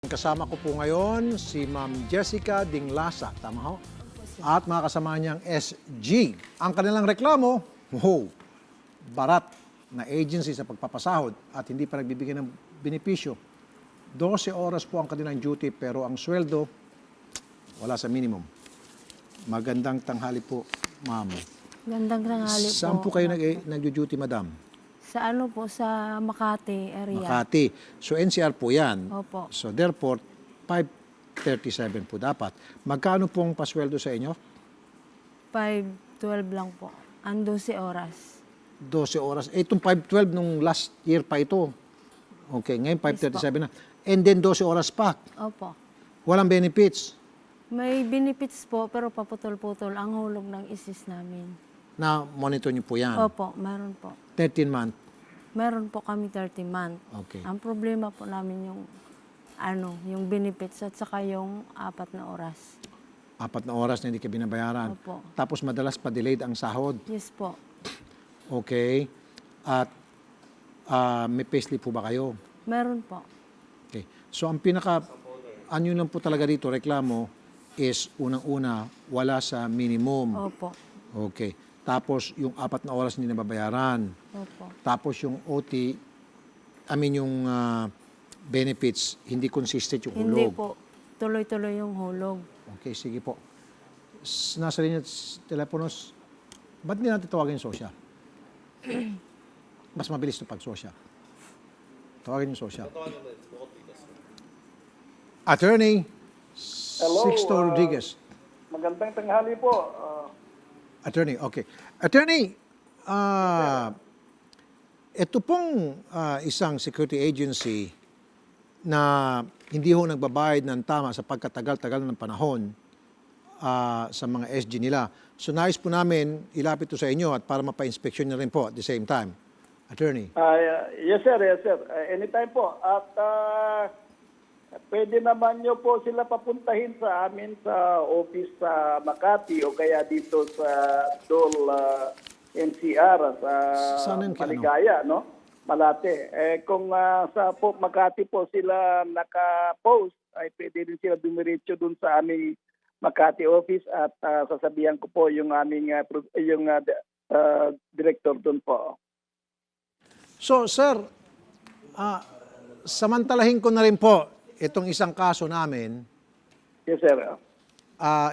Kasama ko po ngayon si Ma'am Jessica Dinglasa, tama ho? At mga kasama niyang SG. Ang kanilang reklamo, barat na agency sa pagpapasahod at hindi pa nagbibigay ng benepisyo. 12 oras po ang kanilang duty pero ang sweldo wala sa minimum. Magandang tanghali po, ma'am. Gandang tanghali po. Saan po kayo nag-duty, madam? Sa ano po, sa Makati area. Makati. So NCR po yan. Opo. So therefore, 537 po dapat. Magkano pong pasweldo sa inyo? 5:12 lang po. Ang 12 oras. 12 oras. Eh, itong 512 nung last year pa ito. Okay, ngayon 537 na. And then 12 oras pa. Opo. Walang benefits May benefits po pero paputol-putol ang hulog ng isis namin. na monitor niyo po yan. Opo, meron po. 13 month. Meron po kami 30 month. Okay. Ang problema po namin yung benefits at saka yung 4 na oras. 4 na oras na hindi ka binabayaran. Opo. Tapos madalas pa delayed ang sahod. Yes po. Okay. At may payslip po ba kayo? Meron po. Okay. So ang ano lang po talaga dito, reklamo, is unang-una, wala sa minimum. Opo. Okay. Tapos yung 4 na oras hindi nababayaran. Opo. Tapos yung OT, yung benefits, hindi consistent yung hulog. Hindi po. Tuloy-tuloy yung hulog. Okay, sige po. Nasa linya teleponos, ba't hindi natin tawagin yung social? Mas mabilis ito pag social. Tawagin yung social. Attorney Hello, Sixto Rodriguez. Magandang tanghali po. Attorney, okay. Attorney, ito pong isang security agency na hindi ho nagbabayad ng tama sa pagkatagal-tagal ng panahon sa mga SG nila. So nais po namin ilapit ito sa inyo at para mapa-inspection nyo rin po at the same time. Attorney. Yes, sir. Yes, sir. Anytime po. At pwede naman nyo po sila papuntahin sa amin sa office sa Makati o kaya dito sa Dole NCR sa Saan yung Maligaya, no? Malate. Kung sa Makati po sila naka-post, ay pwede din sila dumiretso dun sa aming Makati office at sasabihan ko po yung aming director dun po. So, sir, samantalahin ko na rin po itong isang kaso namin. Yes, sir.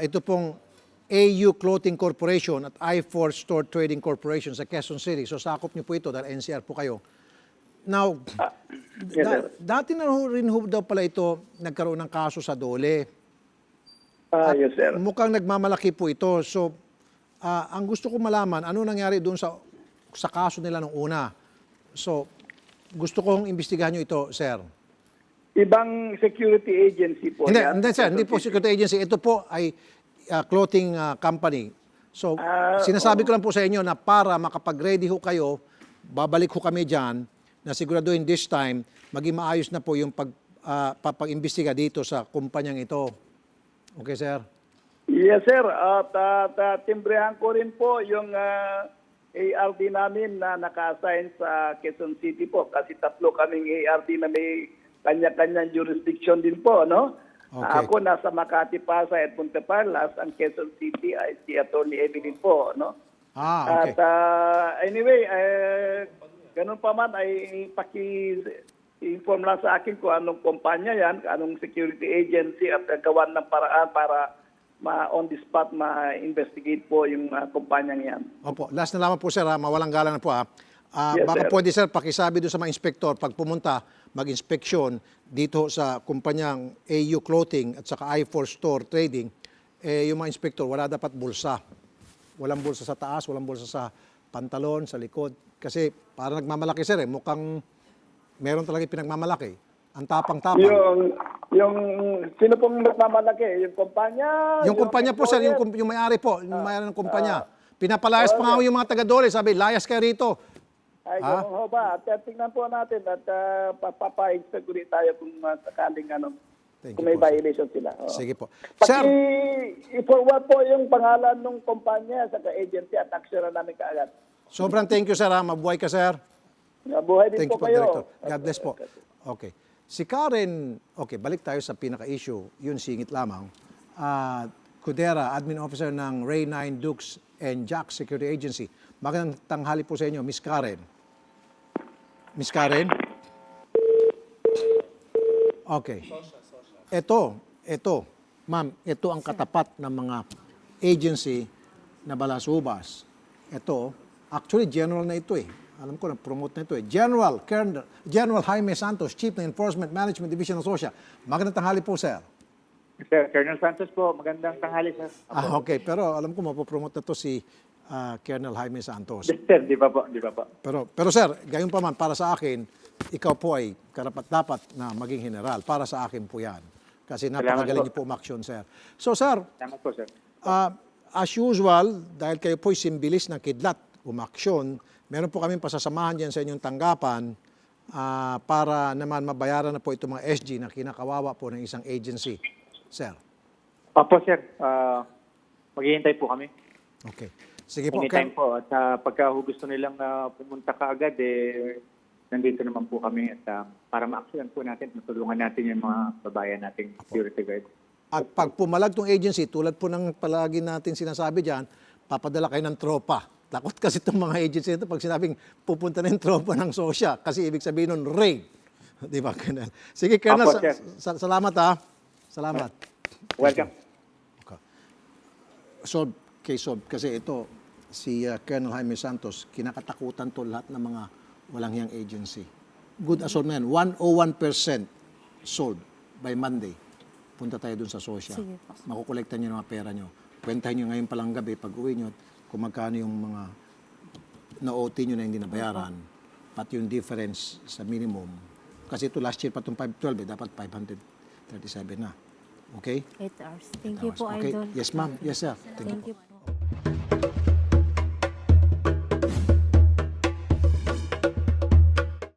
Ito pong AU Clothing Corporation at I4 Store Trading Corporation sa Quezon City. So, sakop niyo po ito dahil NCR po kayo. Now, Yes, sir. dati na rin daw pala ito nagkaroon ng kaso sa Dole. Yes, sir. Mukhang nagmamalaki po ito. So, ang gusto ko malaman, ano nangyari doon sa kaso nila nung una? So, gusto kong imbestigahan nyo ito, sir. Ibang security agency po yan. Hindi, sir. Hindi po security agency. Ito po ay clothing company. So, sinasabi ko lang po sa inyo na para makapag-ready ho kayo, babalik ho kami dyan, na siguraduhin this time, maging maayos na po yung papag-imbestiga dito sa kumpanyang ito. Okay, sir? Yes, sir. At timbrehan ko rin po yung ARD namin na naka-assign sa Quezon City po. Kasi 3 kaming ARD na may kanya-kanyang jurisdiction din po, no? Okay. Ako nasa Makati, Pasay at Punta Parlas. Ang Quezon City ay si Atty. Evelyn po, no? Okay. At anyway, ganun pa man ay paki-inform lang sa akin kung anong kumpanya yan, anong security agency at gawan ng paraan para on the spot ma-investigate po yung kumpanyang yan. Opo. Last na lamang po, sir. Mawalang galang na po. Yes, Baka sir. pwede, sir, pakisabi doon sa mga inspektor, pag pumunta, mag-inspeksyon dito sa kumpanyang AU Clothing at saka I4 Store Trading, yung mga inspektor, wala dapat bulsa. Walang bulsa sa taas, walang bulsa sa pantalon, sa likod. Kasi para nagmamalaki, sir, mukhang meron talaga pinagmamalaki. Ang tapang-tapang. Yung sino pong nagmamalaki? Yung kumpanya? Yung kumpanya po, sir, yung may-ari po, yung may-ari ng kumpanya. Pinapalayas pa nga yung mga taga-Dole, sabi, layas kayo rito. Ay, ganun ho ba? At tingnan po natin at papa-inspect ulit tayo kung sakaling Thank kung you may po, sir. violation sila. Oo. Sige po. Sir, I-forward po yung pangalan ng kumpanya sa agency at action na namin kaagad. sobrang thank you, sir. Mabuhay ka, sir. Mabuhay din Thank you po po, kayo. Director. God bless po. Okay. Si Karen, okay, balik tayo sa pinaka-issue, yun singit lamang. Cudera, Admin Officer ng Ray 9 Dukes and Jack Security Agency. Magandang tanghali po sa inyo, Miss Karen. Miss Karen? Okay. Ito, ma'am, ito ang katapat ng mga agency na balasubas. Ito, actually general na ito eh. Alam ko na-promote na ito eh. General Jaime Santos, Chief ng Enforcement Management Division ng SOSYA. Magandang tanghali po, sir. Sir, Colonel Santos po, magandang tanghali, sir. Okay, pero alam ko mapopromote na to si Colonel Jaime Santos. Yes, sir, di ba po? Pero sir, gayon pa man, para sa akin, ikaw po ay karapat-dapat na maging general. Para sa akin po yan. Kasi napakagaling niyo po umaksyon, sir. So, sir, Salamat po, sir. as usual, dahil kayo po ay simbilis ng kidlat, umaksyon, meron po kaming pasasamahan dyan sa inyong tanggapan para naman mabayaran na po itong mga SG na kinakawawa po ng isang agency. Sir. Opo, sir. Maghihintay po kami. Okay. Sige po. Anytime po. At pagka gusto nilang pumunta ka agad, nandito naman po kami. At para ma-actionan po natin, matulungan natin yung mga babayan nating security guard. At pag pumalag tong agency, tulad po ng palagi natin sinasabi dyan, papadala kayo ng tropa. Takot kasi itong mga agency ito pag sinabing pupunta na yung tropa ng SOSYA kasi ibig sabihin nun, raid. Di ba, Colonel? Sige, Colonel, Apo, sir. salamat ha. Salamat. Welcome. Okay. Case solved. Kasi ito, si Colonel Jaime Santos, kinakatakutan to lahat ng mga walang hiyang agency. Good as all men, 101% sold by Monday. Punta tayo dun sa SOSYA. Sige po. Makukolekta niyo ng mga pera niyo. Kwentahin niyo ngayon palang gabi, pag uwi niyo, kung magkano yung mga na-OT nyo na hindi nabayaran, pati yung difference sa minimum. Kasi ito last year pa itong 512, dapat 537 na. Okay? 8 hours. Thank you po, Okay. Idol. Yes, ma'am. Yes, sir. Thank you Thank po. you.